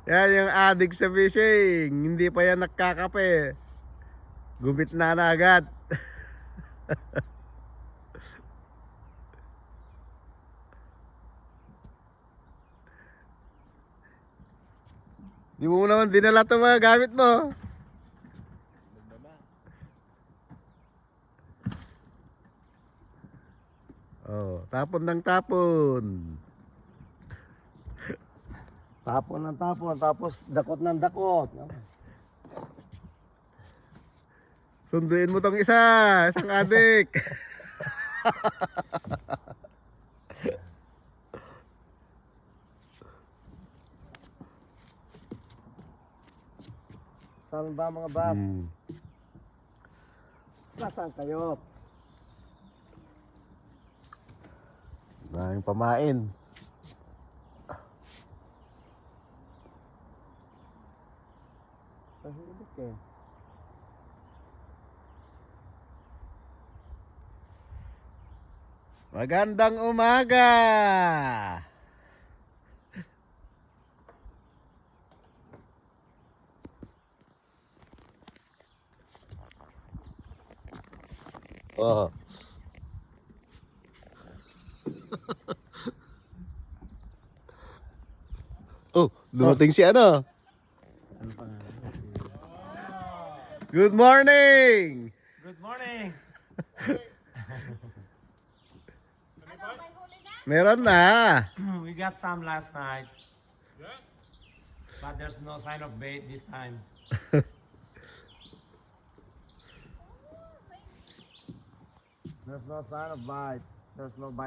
Yan yung addict sa fishing. Hindi pa yan nakakape. Gumit na agad. Di mo naman dinala itong mga gamit mo. Oh, tapon ng tapon. Tapon ng tapon, tapos dakot ng dakot. Sunduin mo tong isang adik. Saan ba mga bas? Nasaan kayo? Daming pamain. Tahimik eh. Magandang umaga. Oh. Oh, dumating si ano? Ano pa nga? Good morning. Good morning! Meron na. We got some last night. But there's no sign of bait this time. There's no sign of bite. There's no bite.